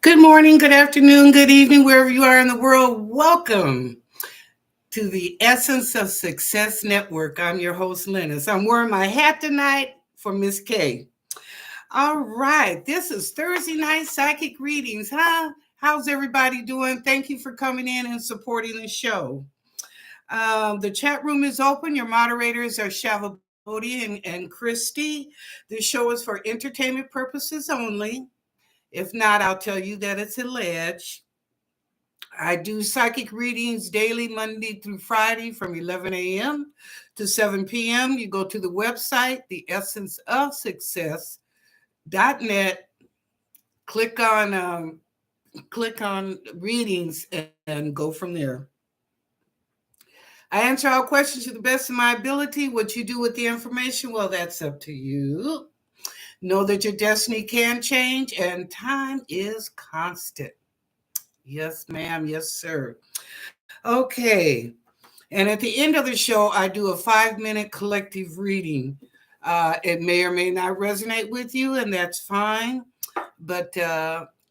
Good morning, good afternoon, good evening, wherever you are in the world. Welcome to the Essence of Success Network. I'm your host, Lennis. I'm wearing my hat tonight for Miss K. All right, this is Thursday night psychic readings, huh? How's everybody doing? Thank you for coming in and supporting the show. The chat room is open. Your moderators are Shava Bodhi and Christy. This show is for entertainment purposes only. If not, I'll tell you that it's alleged. I do psychic readings daily, Monday through Friday from 11 a.m. to 7 p.m. You go to the website, theessenceofsuccess.net, click on readings and go from there. I answer all questions to the best of my ability. What you do with the information, well, that's up to you. Know that your destiny can change and time is constant. Yes, ma'am. Yes, sir. Okay. And at the end of the show, I do a 5-minute collective reading. It may or may not resonate with you, and that's fine. But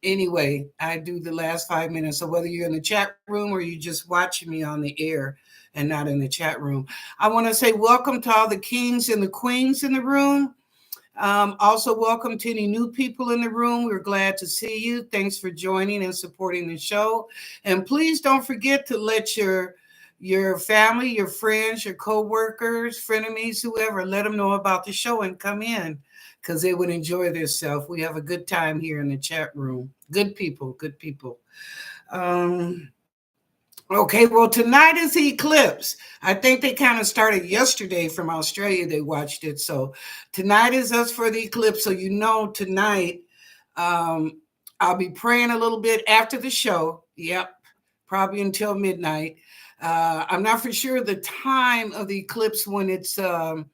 anyway, I do the last 5 minutes. So whether you're in the chat room or you're just watching me on the air and not in the chat room, I want to say welcome to all the kings and the queens in the room. Also, welcome to any new people in the room. We're glad to see you. Thanks for joining and supporting the show. And please don't forget to let your family, your friends, your co-workers, frenemies, whoever, let them know about the show and come in because they would enjoy themselves. We have a good time here in the chat room. Good people, good people. Okay, well, tonight is the eclipse. I think they kind of started yesterday from Australia. They watched it. So tonight is us for the eclipse. So tonight I'll be praying a little bit after the show. Yep, probably until midnight. I'm not for sure the time of the eclipse when it's going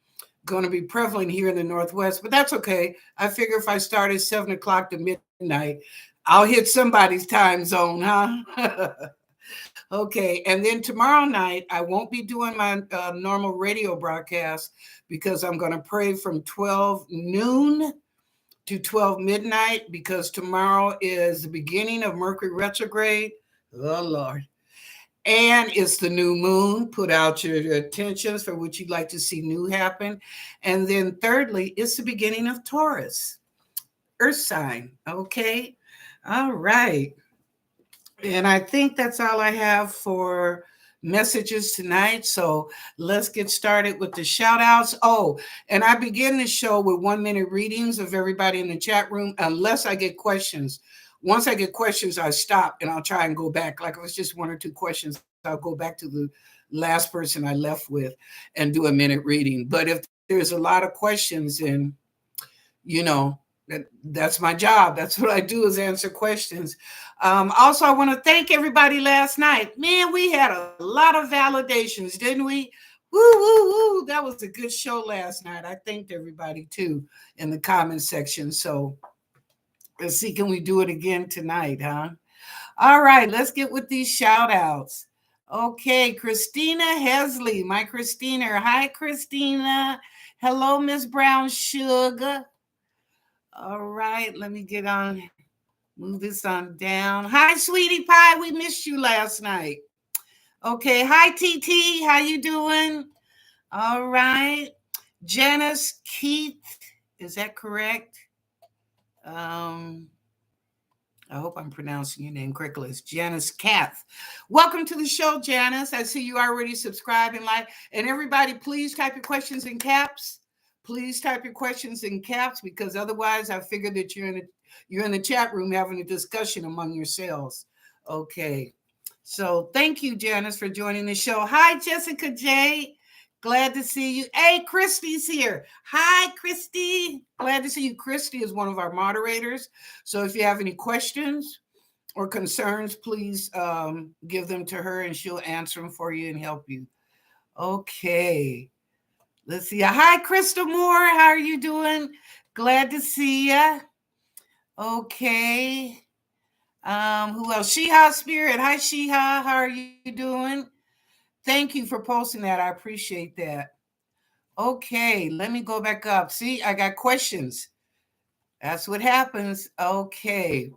to be prevalent here in the Northwest, but that's okay. I figure if I start at 7 o'clock to midnight, I'll hit somebody's time zone, huh? Okay, and then tomorrow night, I won't be doing my normal radio broadcast because I'm going to pray from 12 noon to 12 midnight because tomorrow is the beginning of Mercury retrograde. Oh, Lord. And it's the new moon. Put out your intentions for what you'd like to see new happen. And then thirdly, it's the beginning of Taurus, Earth sign. Okay. All right. And I think that's all I have for messages tonight. So let's get started with the shout outs. Oh, and I begin the show with 1-minute readings of everybody in the chat room, unless I get questions. Once I get questions, I stop and I'll try and go back. Like if it's just 1 or 2 questions, I'll go back to the last person I left with and do a minute reading. But if there's a lot of questions, and you know, that's my job. That's what I do is answer questions. Also, I want to thank everybody last night. Man, we had a lot of validations, didn't we? Woo, woo, woo. That was a good show last night. I thanked everybody too in the comment section. So let's see, can we do it again tonight, huh? All right, let's get with these shout outs. Okay, Christina Hesley, my Christina. Hi, Christina. Hello, Miss Brown Sugar. All right, let me move this on down. Hi, sweetie pie. We missed you last night. Okay, hi, TT. How you doing? All right. Janice Keith, is that correct? I hope I'm pronouncing your name correctly. It's Janice Kath. Welcome to the show, Janice. I see you already subscribed and like. And everybody, please type your questions in caps. Please type your questions in caps because otherwise I figure that you're in the chat room having a discussion among yourselves. Okay. So thank you, Janice, for joining the show. Hi, Jessica J. Glad to see you. Hey, Christy's here. Hi, Christy. Glad to see you. Christy is one of our moderators. So if you have any questions or concerns, please give them to her and she'll answer them for you and help you. Okay. Let's see. Hi, Crystal Moore. How are you doing? Glad to see you. Okay. Who else? Sheha Spirit. Hi, Sheha. How are you doing? Thank you for posting that. I appreciate that. Okay, let me go back up. See, I got questions. That's what happens. Okay.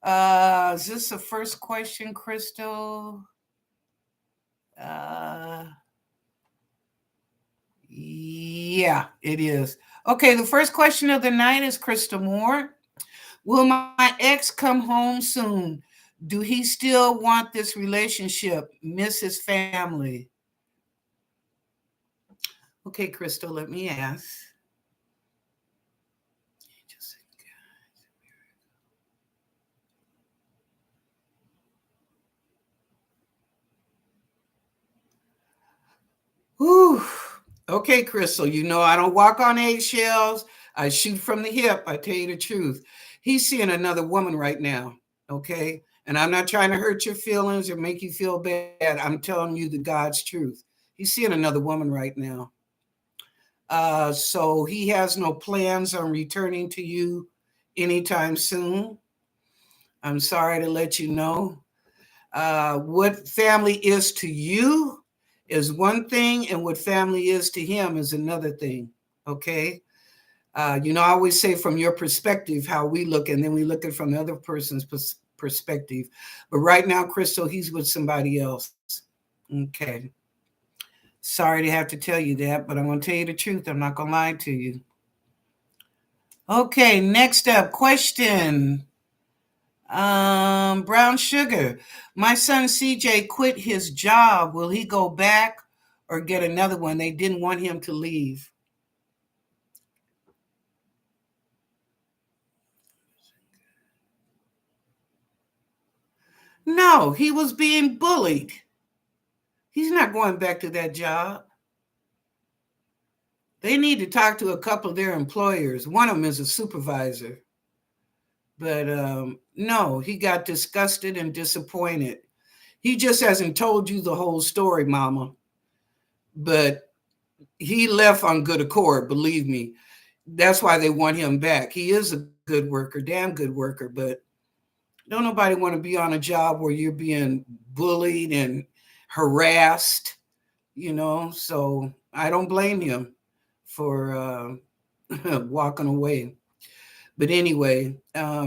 Is this the first question, Crystal? Uh, yeah, it is. Okay, the first question of the night is Crystal Moore. Will my ex come home soon? Do he still want this relationship? Miss his family. Okay, Crystal, let me ask. Whew. Okay, Crystal, you know I don't walk on eggshells. I shoot from the hip. I tell you the truth. He's seeing another woman right now. Okay. And I'm not trying to hurt your feelings or make you feel bad. I'm telling you the God's truth. He's seeing another woman right now. So he has no plans on returning to you anytime soon. I'm sorry to let you know. What family is to you is one thing, and what family is to him is another thing. Okay. I always say from your perspective how we look, and then we look at it from the other person's perspective. But right now, Crystal, he's with somebody else. Okay. Sorry to have to tell you that, but I'm going to tell you the truth. I'm not going to lie to you. Okay, next up, question. Brown sugar. My son CJ quit his job. Will he go back or get another one? They didn't want him to leave. No, he was being bullied. He's not going back to that job. They need to talk to a couple of their employers. One of them is a supervisor. But no, he got disgusted and disappointed. He just hasn't told you the whole story, Mama. But he left on good accord, believe me. That's why they want him back. He is a good worker, damn good worker, but don't nobody want to be on a job where you're being bullied and harassed, So I don't blame him for walking away. But anyway,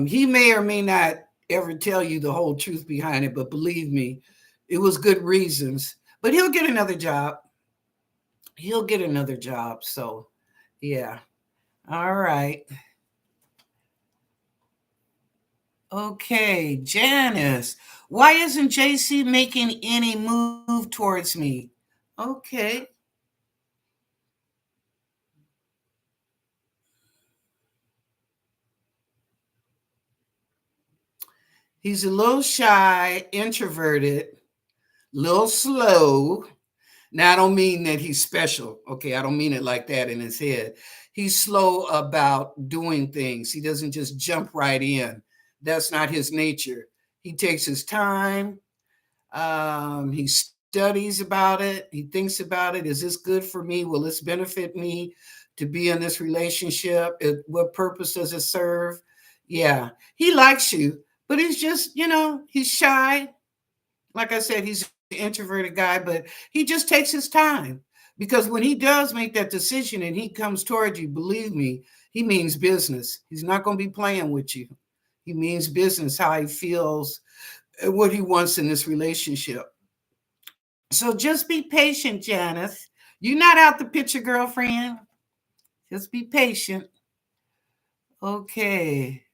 he may or may not ever tell you the whole truth behind it, but believe me, it was good reasons. But he'll get another job. He'll get another job. So, yeah. All right. Okay, Janice. Why isn't JC making any move towards me? Okay. He's a little shy, introverted, little slow. Now, I don't mean that he's special. Okay, I don't mean it like that in his head. He's slow about doing things. He doesn't just jump right in. That's not his nature. He takes his time. He studies about it. He thinks about it. Is this good for me? Will this benefit me to be in this relationship? What purpose does it serve? Yeah, he likes you, but he's just, he's shy. Like I said, he's an introverted guy, but he just takes his time because when he does make that decision and he comes towards you, believe me, he means business. He's not going to be playing with you. He means business, how he feels, what he wants in this relationship. So just be patient, Janice. You're not out the picture, girlfriend. Just be patient. Okay.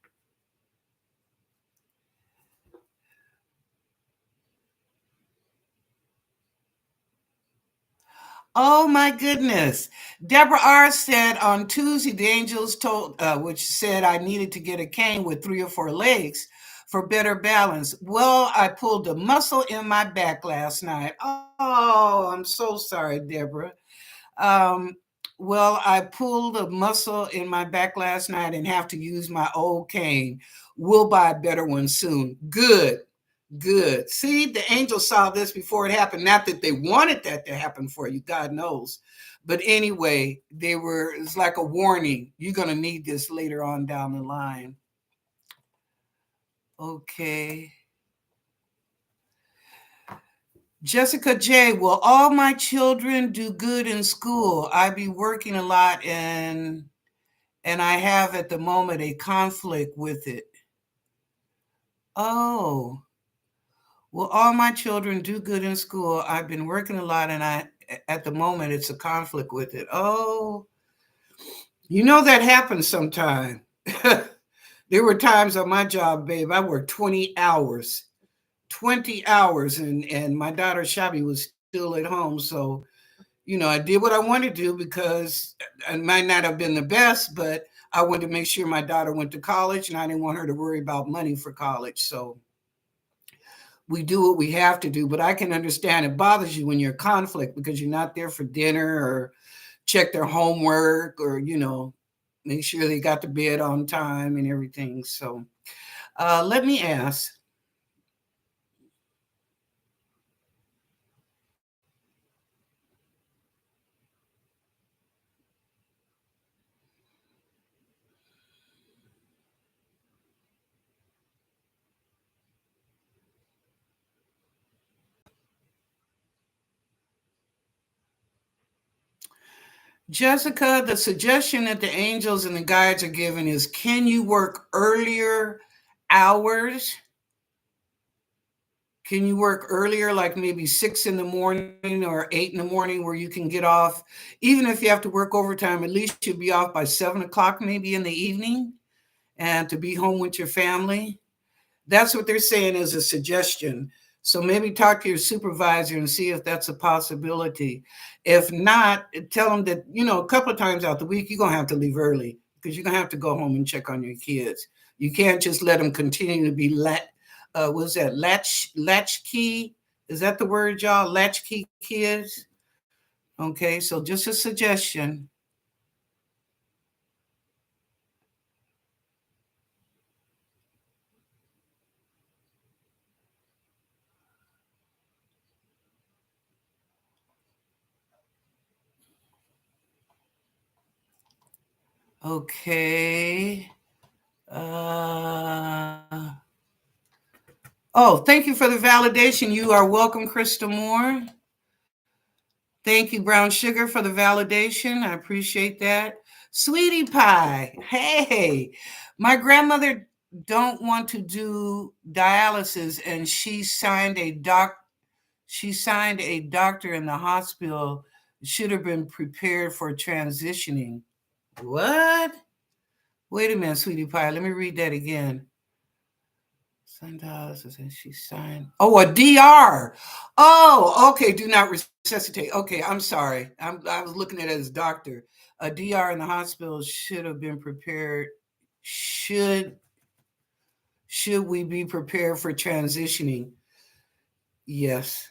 Oh my goodness. Deborah R. said on Tuesday, the angels told, which said I needed to get a cane with 3 or 4 legs for better balance. Well, I pulled a muscle in my back last night. Oh, I'm so sorry, Deborah. Um, well, I pulled a muscle in my back last night and have to use my old cane. We'll buy a better one soon. Good. Good. See, the angels saw this before it happened. Not that they wanted that to happen for you, God knows. But anyway, it's like a warning. You're going to need this later on down the line. Okay. Jessica J, will all my children do good in school? I be working a lot and I have at the moment a conflict with it. Oh, well, all my children do good in school. I've been working a lot, and at the moment, it's a conflict with it. Oh, that happens sometime. There were times on my job, babe, I worked 20 hours, 20 hours, and my daughter Shabby was still at home. So, I did what I wanted to do because it might not have been the best, but I wanted to make sure my daughter went to college, and I didn't want her to worry about money for college. So we do what we have to do. But I can understand it bothers you when you're in conflict because you're not there for dinner or check their homework or, make sure they got to bed on time and everything. So let me ask. Jessica, the suggestion that the angels and the guides are giving is, can you work earlier hours? Can you work earlier, like maybe 6 in the morning or 8 in the morning, where you can get off? Even if you have to work overtime, at least you'll be off by 7 o'clock, maybe in the evening, and to be home with your family. That's what they're saying is a suggestion. So maybe talk to your supervisor and see if that's a possibility. If not, tell them that, a couple of times out the week, you're going to have to leave early because you're going to have to go home and check on your kids. You can't just let them continue to be what's that, latchkey? Is that the word, y'all? Latchkey kids? Okay, so just a suggestion. Okay. Oh, thank you for the validation. You are welcome, Krista Moore. Thank you, Brown Sugar, for the validation. I appreciate that. Sweetie Pie, hey, my grandmother don't want to do dialysis, and she signed a doctor in the hospital should have been prepared for transitioning. What? Wait a minute, Sweetie Pie. Let me read that again. $10 and she signed. Oh, a DR. Oh, okay. Do not resuscitate. Okay, I'm sorry. I was looking at it as doctor. A DR in the hospital should have been prepared. Should should we be prepared for transitioning? Yes,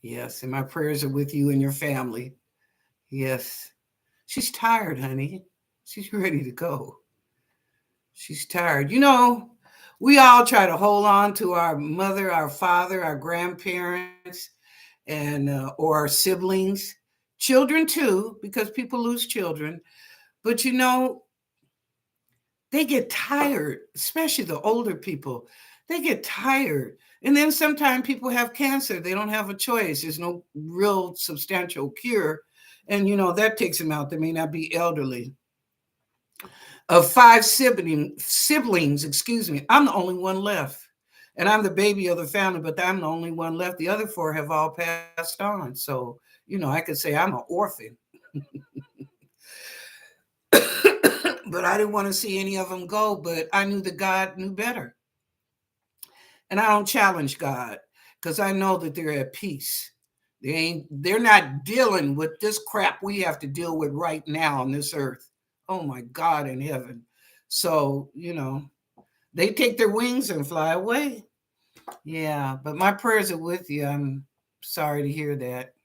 yes. And my prayers are with you and your family. Yes. She's tired, honey. She's ready to go. She's tired. We all try to hold on to our mother, our father, our grandparents, and or our siblings, children too, because people lose children. But they get tired, especially the older people. They get tired. And then sometimes people have cancer. They don't have a choice. There's no real substantial cure. And that takes them out. They may not be elderly. Of five siblings, excuse me, I'm the only one left. And I'm the baby of the family, but I'm the only one left. The other four have all passed on. So, I could say I'm an orphan. But I didn't want to see any of them go, but I knew that God knew better. And I don't challenge God because I know that they're at peace. They're not dealing with this crap we have to deal with right now on this earth. Oh my God in heaven. So, they take their wings and fly away. Yeah, but my prayers are with you. I'm sorry to hear that.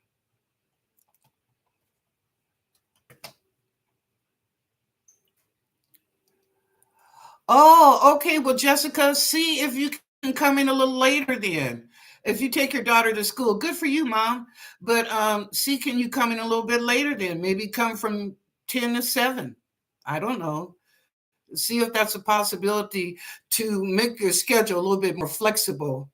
Oh, okay. Well, Jessica, see if you can come in a little later then. If you take your daughter to school, good for you, Mom. But see, can you come in a little bit later then? Maybe come from 10 to 7. I don't know. See if that's a possibility to make your schedule a little bit more flexible.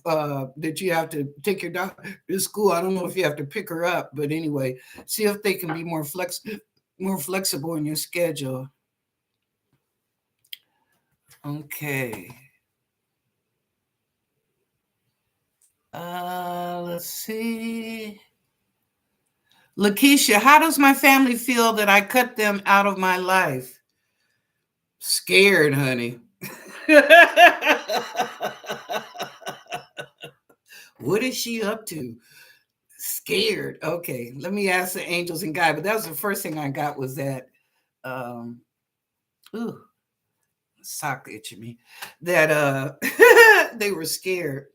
That you have to take your daughter to school. I don't know if you have to pick her up, but anyway, see if they can be more flexible in your schedule. Okay. Let's see. Lakeisha, how does my family feel that I cut them out of my life? Scared, honey. What is she up to? Scared. Okay, let me ask the angels and God. But that was the first thing I got was that. Um, ooh, sock itching me. That they were scared.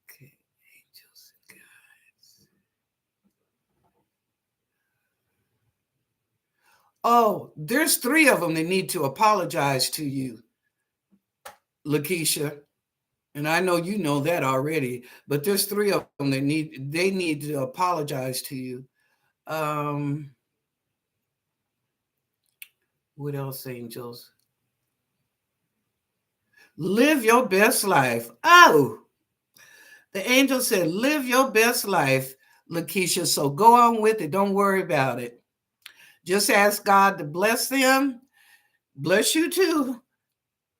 Okay, angels and guides. Oh, there's 3 of them that need to apologize to you, Lakeisha. And I know you know that already, but there's 3 of them that need to apologize to you. Um, what else, angels? Live your best life. Oh, the angel said, live your best life, Lakeisha. So go on with it. Don't worry about it. Just ask God to bless them. Bless you too.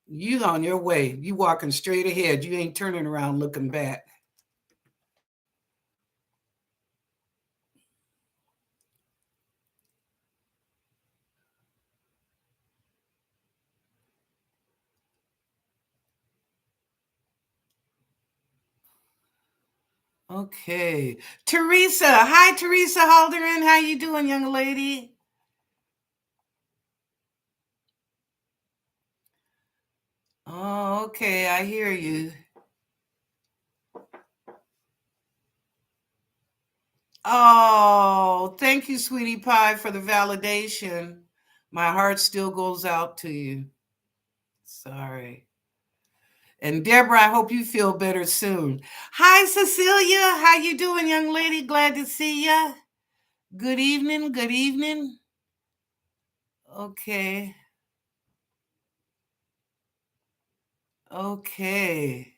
You on your way. You walking straight ahead. You ain't turning around looking back. Okay. Teresa. Hi, Teresa Halderan. How you doing, young lady? Oh, okay. I hear you. Oh, thank you, sweetie pie, for the validation. My heart still goes out to you. Sorry. And Deborah, I hope you feel better soon. Hi, Cecilia. How you doing, young lady? Glad to see ya. Good evening. Good evening. Okay. Okay.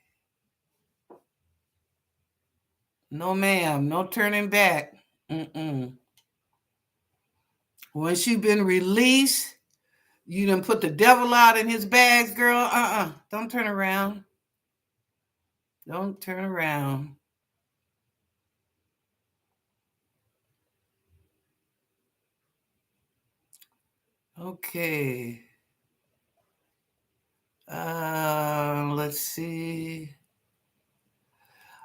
No, ma'am. No turning back. Mm-mm. Once you've been released, you done put the devil out in his bags, girl. Don't turn around. Don't turn around. Okay. Let's see.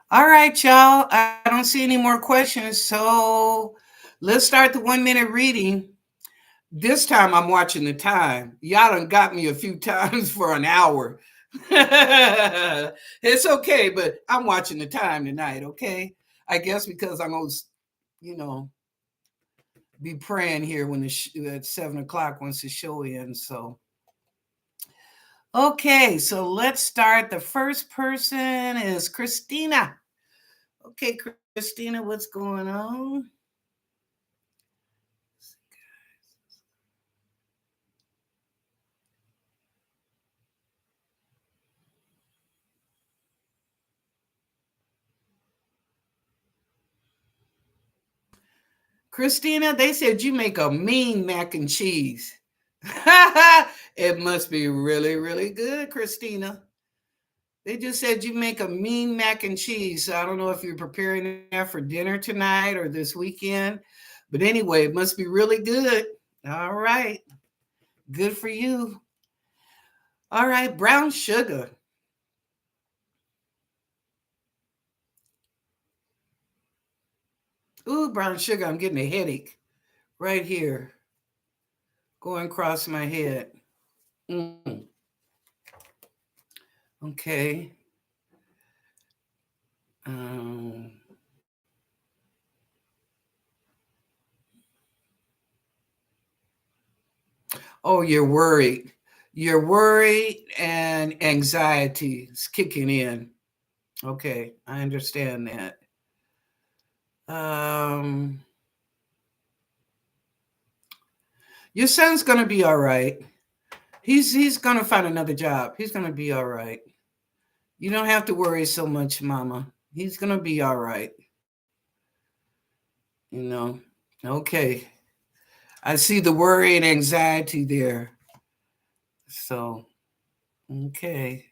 All right, y'all. I don't see any more questions, so let's start the 1-minute reading. This time I'm watching the time. Y'all done got me a few times for an hour. It's okay, but I'm watching the time tonight, okay? I guess because I'm going to, you know, be praying here when at 7 o'clock once the show ends, so. Okay, so let's start. The first person is Christina. Okay, Christina, what's going on? Christina, they said you make a mean mac and cheese. It must be really, really good, Christina. They just said you make a mean mac and cheese. So I don't know if you're preparing that for dinner tonight or this weekend. But anyway, it must be really good. All right. Good for you. All right, brown sugar. Ooh, brown sugar. I'm getting a headache right here going across my head. Mm. Okay. Um, oh, you're worried. You're worried and anxiety is kicking in. Okay, I understand that. Um, your son's gonna be all right. He's gonna find another job. He's gonna be all right. You don't have to worry so much, Mama. He's gonna be all right. You know. Okay. I see the worry and anxiety there. So Okay.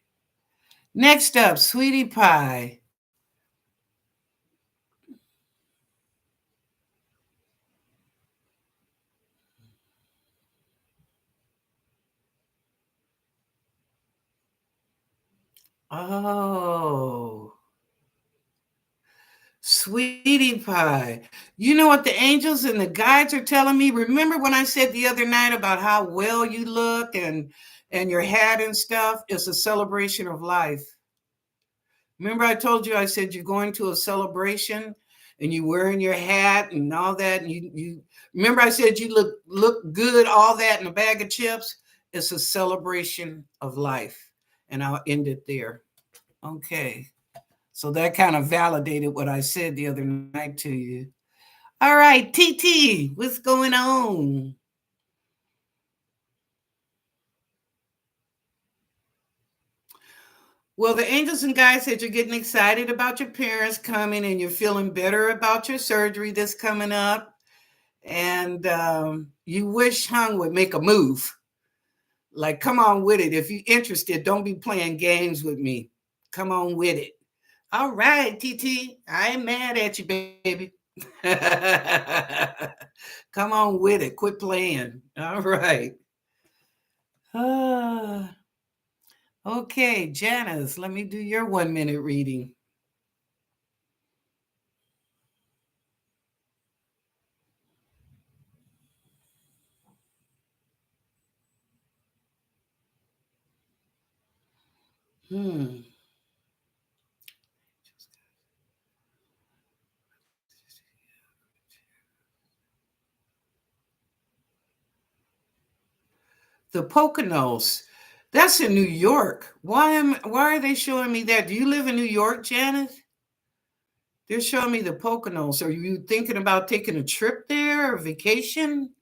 Next up, Sweetie Pie. Oh, Sweetie Pie. You know what the angels and the guides are telling me? Remember when I said the other night about how well you look and your hat and stuff? It's a celebration of life. Remember I told you, I said you're going to a celebration and you wearing your hat and all that, and you remember I said you look good, all that in a bag of chips? It's a celebration of life. And I'll end it there. Okay. So that kind of validated what I said the other night to you. All right, TT, what's going on? Well, the angels and guides said you're getting excited about your parents coming and you're feeling better about your surgery that's coming up. And you wish Hung would make a move. Like, come on with it. If you're interested, don't be playing games with me. Come on with it. All right, TT, I ain't mad at you, baby. Come on with it. Quit playing. All right. Ah, okay, Janice, let me do your 1 minute reading. Hmm. The Poconos. That's in New York. Why are they showing me that? Do you live in New York, Janice? They're showing me the Poconos. Are you thinking about taking a trip there or vacation?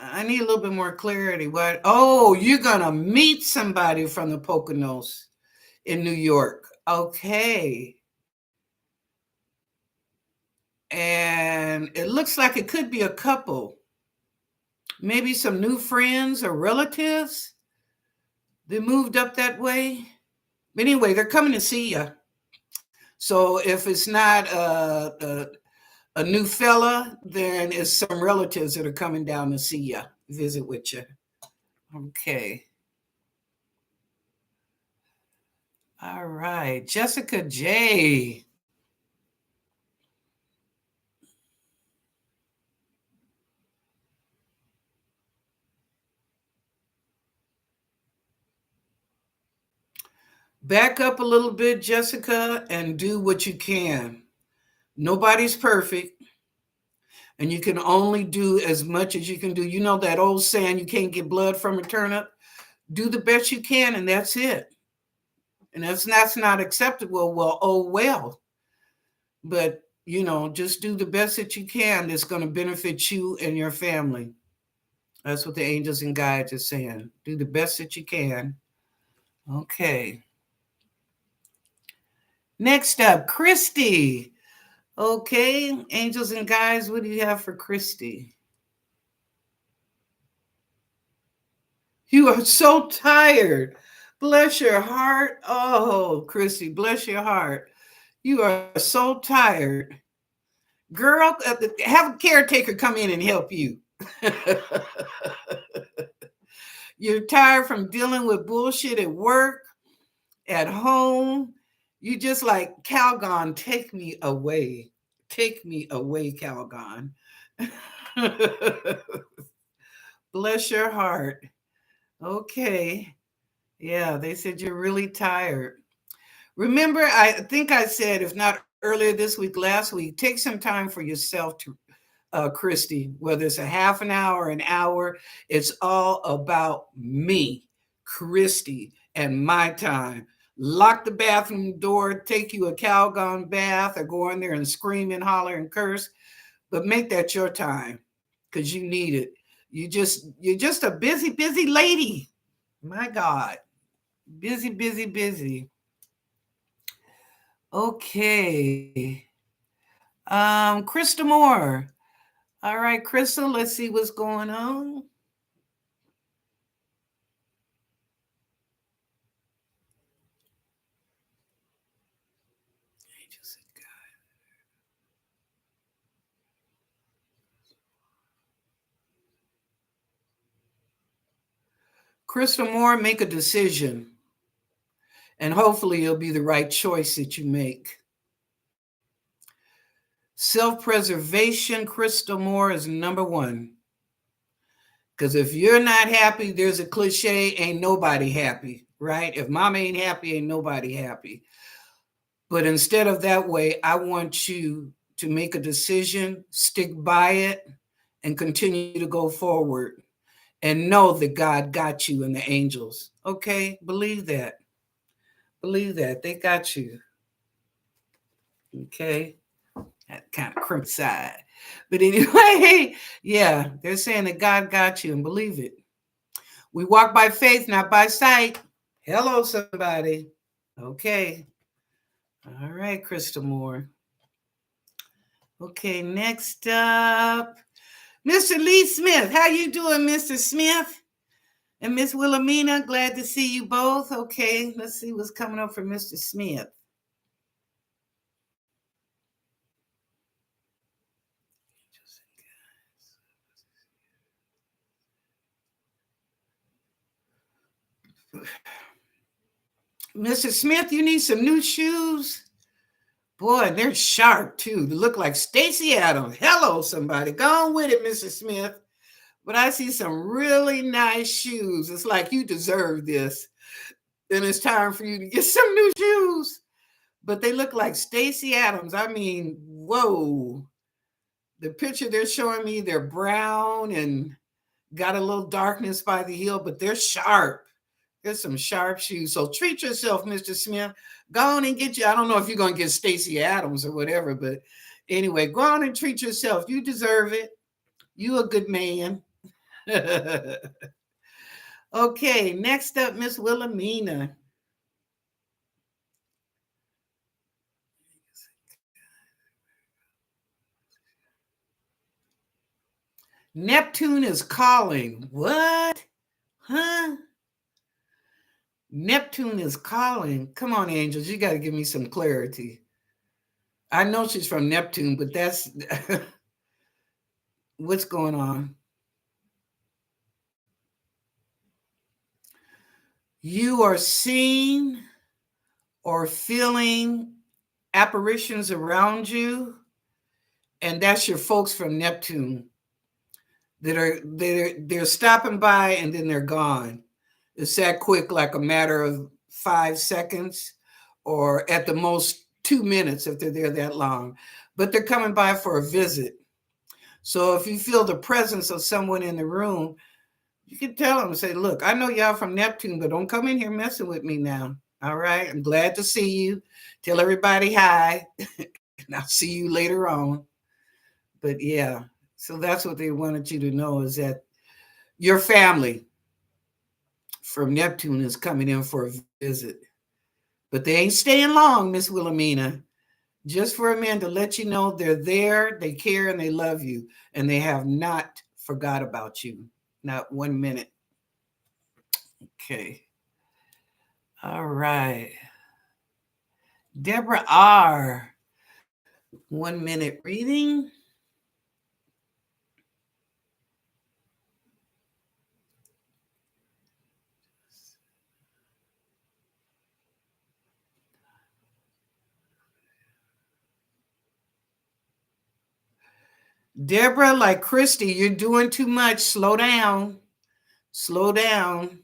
I need a little bit more clarity. What? Oh, you're gonna meet somebody from the Poconos in New York. Okay. And it looks like it could be a couple. Maybe some new friends or relatives that moved up that way. But anyway, they're coming to see you. So if it's not a new fella, then it's some relatives that are coming down to see you, visit with you. Okay. All right. Jessica J. Back up a little bit, Jessica, and do what you can. Nobody's perfect, and you can only do as much as you can do. You know that old saying, you can't get blood from a turnip? Do the best you can, and that's it. And that's not acceptable. Well, oh well. But just do the best that you can that's going to benefit you and your family. That's what the angels and guides are saying. Do the best that you can. Okay. Next up, Christy. Okay, angels and guides, what do you have for Christy? You are so tired. Bless your heart. Oh, Christy, bless your heart. You are so tired. Girl, have a caretaker come in and help you. You're tired from dealing with bullshit at work, at home. You just like, Calgon, take me away. Take me away, Calgon. Bless your heart. Okay. Yeah, they said you're really tired. Remember, I think I said, if not earlier this week, last week, take some time for yourself to Christy, whether it's a half an hour, it's all about me, Christy, and my time. Lock the bathroom door, take you a Calgon bath, or go in there and scream and holler and curse, but make that your time because you need it. You're just a busy, busy lady. My God. Busy, busy, busy. Okay. Krista Moore. All right, Crystal, let's see what's going on. Crystal Moore, make a decision. And hopefully it'll be the right choice that you make. Self-preservation, Crystal Moore, is number one. Because if you're not happy, there's a cliche, ain't nobody happy, right? If mama ain't happy, ain't nobody happy. But instead of that way, I want you to make a decision, stick by it, and continue to go forward. And know that God got you and the angels. Okay? Believe that. Believe that. They got you. Okay? That kind of crimp side. But anyway, yeah, they're saying that God got you and believe it. We walk by faith, not by sight. Hello, somebody. Okay. All right, Crystal Moore. Okay, next up, Mr. Lee Smith. How you doing, Mr. Smith? And Miss Wilhelmina, glad to see you both. Okay, let's see what's coming up for Mr. Smith. Mr. Smith, you need some new shoes? Boy, they're sharp too. They look like Stacey Adams. Hello, somebody. Go on with it, Mr. Smith. But I see some really nice shoes. It's like you deserve this. Then it's time for you to get some new shoes. But they look like Stacey Adams. I mean, whoa. The picture they're showing me, they're brown and got a little darkness by the heel, but they're sharp. There's some sharp shoes. So treat yourself, Mr. Smith. Go on and get you. I don't know if you're going to get Stacey Adams or whatever, but anyway, go on and treat yourself. You deserve it. You a good man. Okay, next up, Miss Wilhelmina. Neptune is calling. What? Huh? Neptune is calling. Come on, angels. You got to give me some clarity. I know she's from Neptune, but that's what's going on. You are seeing or feeling apparitions around you, and that's your folks from Neptune they're stopping by and then they're gone. It's that quick, like a matter of 5 seconds, or at the most 2 minutes if they're there that long. But they're coming by for a visit. So if you feel the presence of someone in the room, you can tell them, say, look, I know y'all from Neptune, but don't come in here messing with me now. All right. I'm glad to see you. Tell everybody hi. And I'll see you later on. But yeah, so that's what they wanted you to know, is that your family from Neptune is coming in for a visit. But they ain't staying long, Miss Wilhelmina. Just for a minute to let you know they're there, they care, and they love you. And they have not forgot about you. Not 1 minute. Okay. All right. Deborah R. 1 minute reading. Deborah, like Christy, you're doing too much. Slow down. Slow down.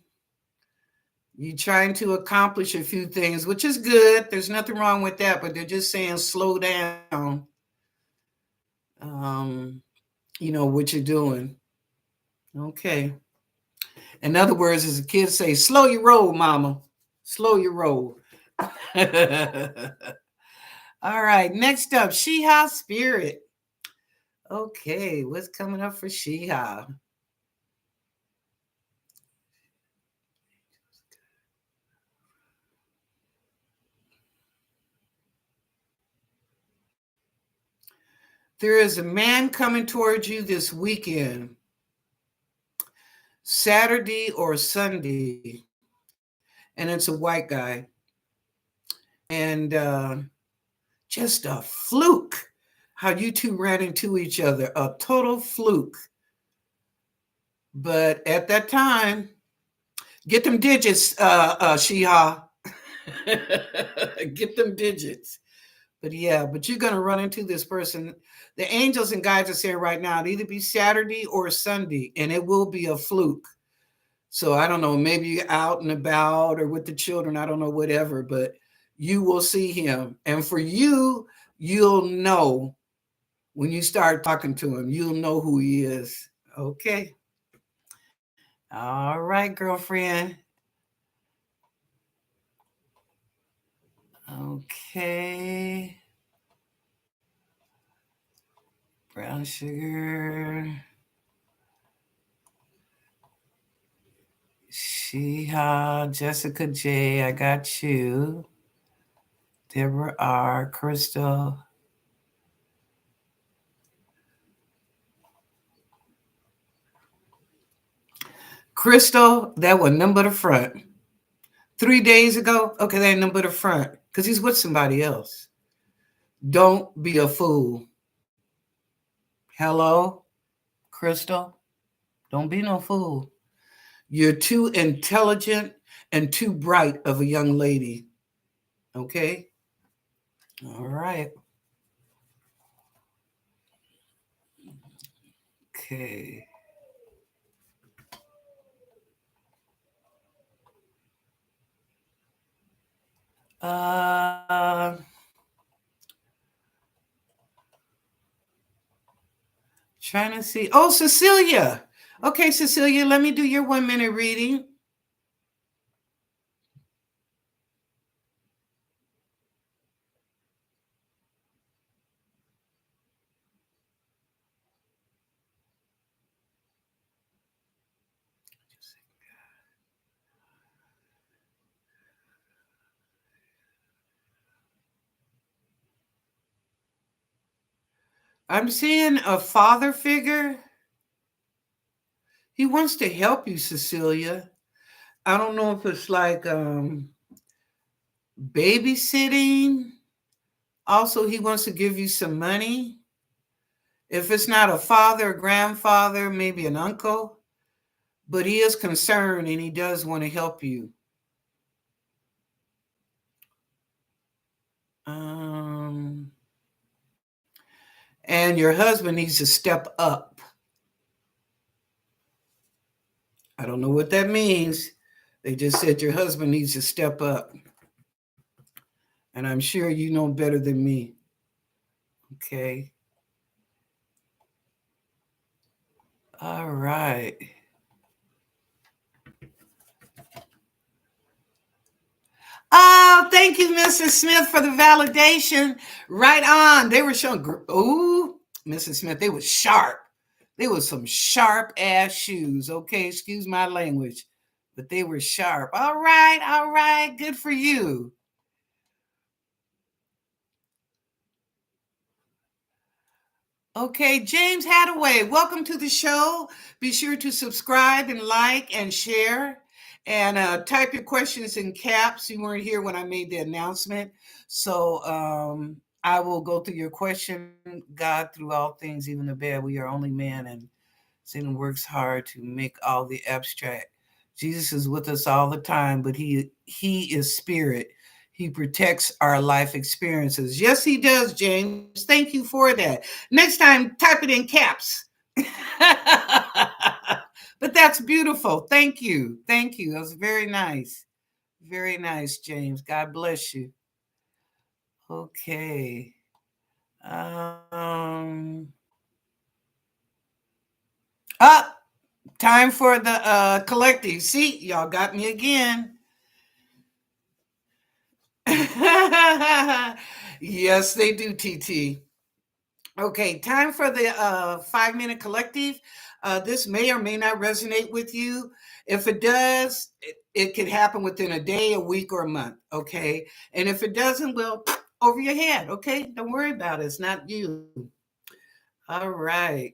You're trying to accomplish a few things, which is good. There's nothing wrong with that, but they're just saying slow down. You know what you're doing. Okay. In other words, as the kids say, slow your roll, mama. Slow your roll. All right. Next up, Sheha Spirit. Okay. What's coming up for Sheha? There is a man coming towards you this weekend, Saturday or Sunday, and it's a white guy. And just a fluke how you two ran into each other, a total fluke. But at that time, Get them digits, Sheha. Get them digits. But yeah, but you're gonna run into this person. The angels and guides are saying right now, it either be Saturday or Sunday, and it will be a fluke. So I don't know, maybe you're out and about or with the children, I don't know, whatever, but you will see him. And for you, you'll know when you start talking to him, you'll know who he is. Okay. All right, girlfriend. Okay. Brown sugar. Sheha, Jessica J, I got you. Deborah R, Crystal. Crystal, that was number the front. 3 days ago, okay, that ain't number the front. Because he's with somebody else. Don't be a fool. Hello, Crystal? Don't be no fool. You're too intelligent and too bright of a young lady. Okay? All right. Okay. Uh, Trying to see. Oh, Cecilia. Okay, Cecilia, let me do your 1 minute reading. I'm seeing a father figure. He wants to help you, Cecilia. I don't know if it's like babysitting. Also, he wants to give you some money. If it's not a father, a grandfather, maybe an uncle, but he is concerned and he does want to help you. Um, and your husband needs to step up. I don't know what that means. They just said your husband needs to step up. And I'm sure you know better than me. Okay. All right. Oh, thank you, Mrs. Smith, for the validation. Right on. They were showing, ooh, Mrs. Smith, they were sharp. They were some sharp ass shoes. Okay, excuse my language, but they were sharp. All right, all right. Good for you. Okay, James Hadaway, welcome to the show. Be sure to subscribe and like and share. And type your questions in caps. You weren't here when I made the announcement. So I will go through your question. God, through all things, even the bad, we are only man, and Satan works hard to make all the abstract. Jesus is with us all the time, but he is spirit. He protects our life experiences. Yes, he does, James. Thank you for that. Next time, type it in caps. But that's beautiful. Thank you. Thank you. That was very nice. Very nice, James. God bless you. Okay. Up. Time for the collective. See, y'all got me again. Yes, they do, TT. Okay, time for the 5 minute collective. This may or may not resonate with you. If it does, it can happen within a day, a week, or a month. Okay. And if it doesn't, well, over your head. Okay. Don't worry about it. It's not you. All right.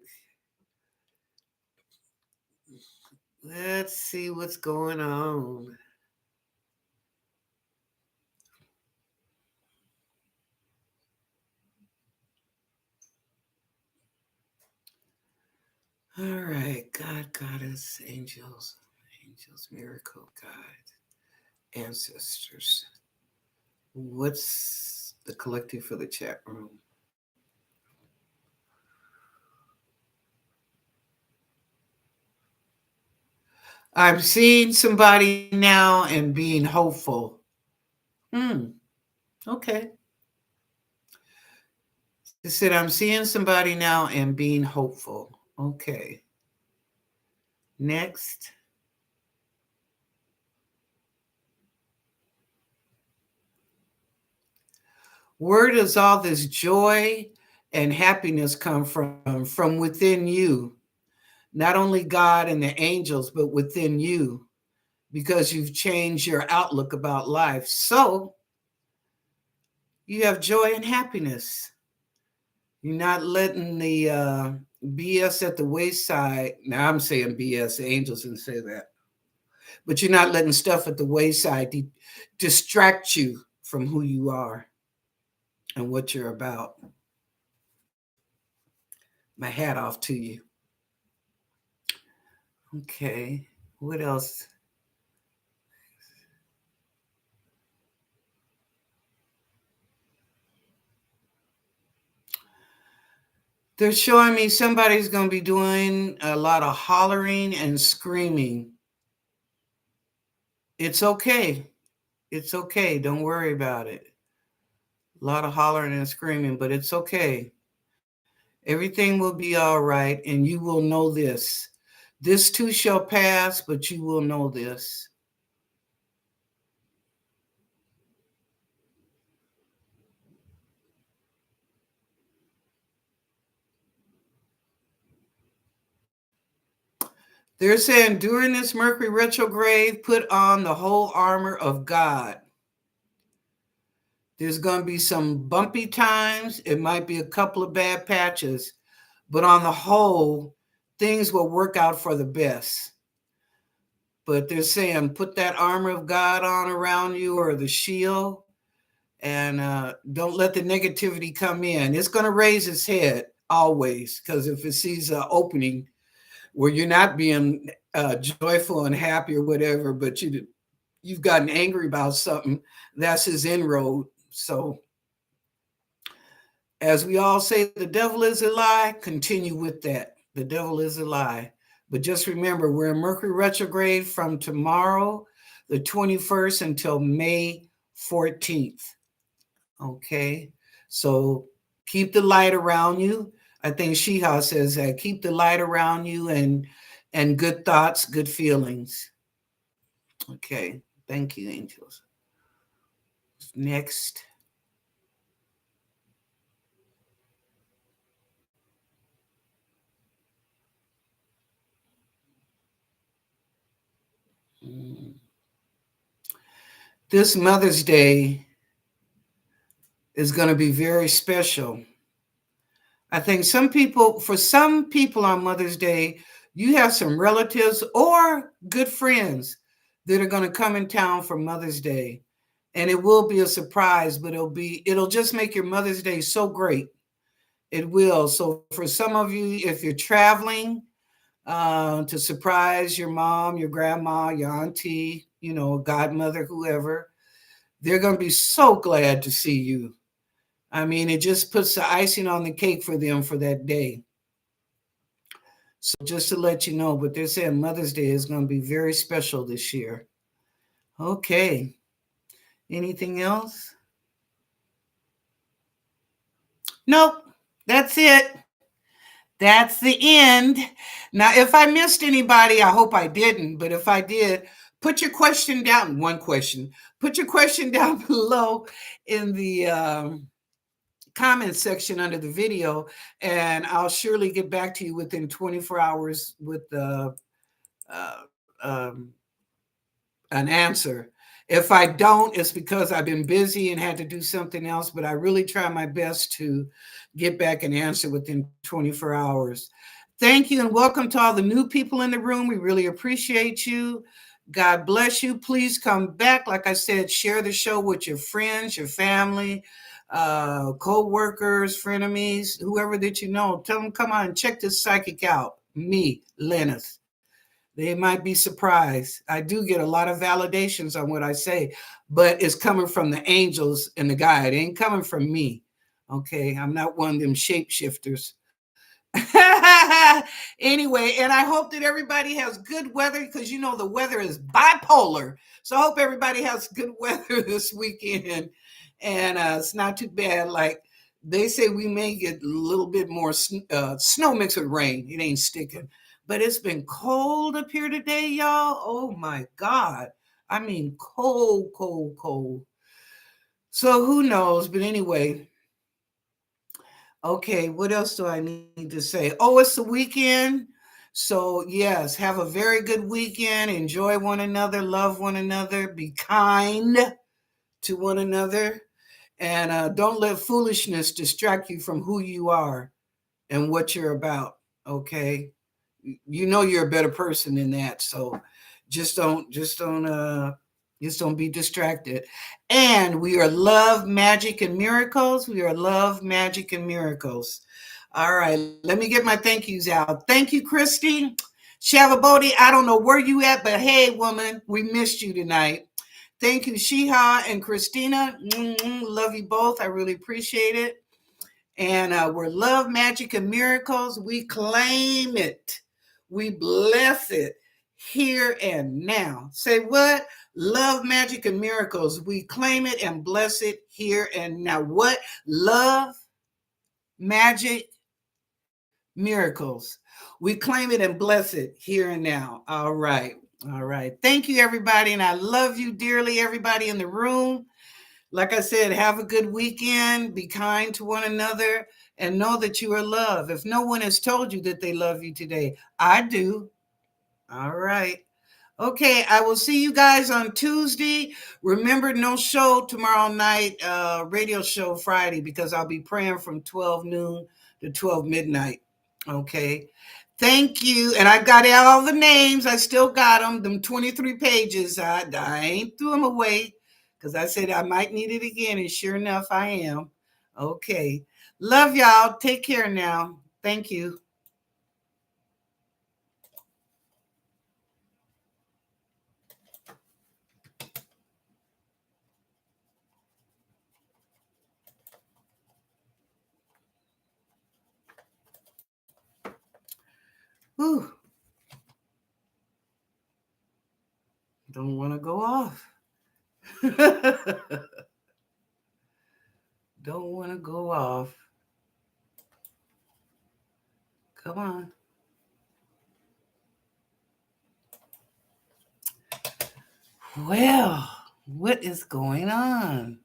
Let's see what's going on. All right. God, goddess, angels. Angels, miracle, God, ancestors. What's the collective for the chat room? I'm seeing somebody now and being hopeful. Okay. It said, I'm seeing somebody now and being hopeful. Okay. Next. Where does all this joy and happiness come from? From within you. Not only God and the angels, but within you, because you've changed your outlook about life. So you have joy and happiness. You're not letting the BS at the wayside. Now I'm saying BS, the angels didn't say that. But you're not letting stuff at the wayside distract you from who you are and what you're about. My hat off to you. Okay, what else? They're showing me somebody's going to be doing a lot of hollering and screaming. It's okay. It's okay. Don't worry about it. A lot of hollering and screaming, but it's okay. Everything will be all right, and you will know this. This too shall pass, but you will know this. They're saying during this Mercury retrograde, put on the whole armor of God. There's going to be some bumpy times. It might be a couple of bad patches, but on the whole, things will work out for the best. But they're saying put that armor of God on around you, or the shield, and don't let the negativity come in. It's going to raise its head always, because if it sees an opening where you're not being joyful and happy or whatever, but you've gotten angry about something, that's his inroad. So as we all say, the devil is a lie, continue with that. The devil is a lie. But just remember, we're in Mercury retrograde from tomorrow, the 21st, until May 14th. Okay? So keep the light around you. I think Shiha says that. Keep the light around you and good thoughts, good feelings. Okay. Thank you, angels. Next. This Mother's Day is going to be very special. I think for some people on Mother's Day, you have some relatives or good friends that are going to come in town for Mother's Day. And it will be a surprise, but it'll just make your Mother's Day so great. It will. So for some of you, if you're traveling to surprise your mom, your grandma, your auntie, godmother, whoever, they're going to be so glad to see you. I mean, it just puts the icing on the cake for them for that day. So just to let you know, but they're saying Mother's Day is going to be very special this year. Okay. Anything else? Nope. That's it. That's the end. Now, if I missed anybody, I hope I didn't. But if I did, put your question down. One question. Put your question down below in the comment section under the video, and I'll surely get back to you within 24 hours with uh, an answer. If I don't, it's because I've been busy and had to do something else, but I really try my best to get back an answer within 24 hours. Thank you, and welcome to all the new people in the room. We really appreciate you. God bless you. Please come back. Like I said, share the show with your friends, your family, co-workers, frenemies, whoever that you know. Tell them, come on and check this psychic out. Me, Lennis. They might be surprised. I do get a lot of validations on what I say, but it's coming from the angels and the guide. It ain't coming from me. Okay. I'm not one of them shapeshifters. Anyway, and I hope that everybody has good weather because you know the weather is bipolar. So I hope everybody has good weather this weekend. And it's not too bad. Like they say, we may get a little bit more snow mixed with rain. It ain't sticking. But it's been cold up here today, y'all. Oh my God. I mean, cold, cold, cold. So who knows? But anyway, okay, what else do I need to say? Oh, it's the weekend. So, yes, have a very good weekend. Enjoy one another, love one another, be kind to one another, and don't let foolishness distract you from who you are and what you're about. Okay, you know you're a better person than that. So just don't be distracted. And we are love, magic, and miracles. We are love, magic, and miracles. All right, let me get my thank yous out. Thank you, Christy. Shava Bodhi, I don't know where you at, but hey, woman, we missed you tonight. Thank you, Shiha and Christina. Love you both. I really appreciate it. And we're love, magic, and miracles. We claim it. We bless it here and now. Say what? Love, magic, and miracles. We claim it and bless it here and now. What? Love, magic, miracles. We claim it and bless it here and now. All right. All right. Thank you, everybody. And I love you dearly, everybody in the room. Like I said, have a good weekend. Be kind to one another and know that you are loved. If no one has told you that they love you today, I do. All right. Okay, I will see you guys on Tuesday. Remember, no show tomorrow night, radio show Friday, because I'll be praying from 12 noon to 12 midnight. Okay. Thank you. And I got all the names. I still got them 23 pages. I ain't threw them away because I said I might need it again. And sure enough, I am. Okay. Love y'all. Take care now. Thank you. Whew. Don't want to go off. Don't want to go off. Come on. Well, what is going on?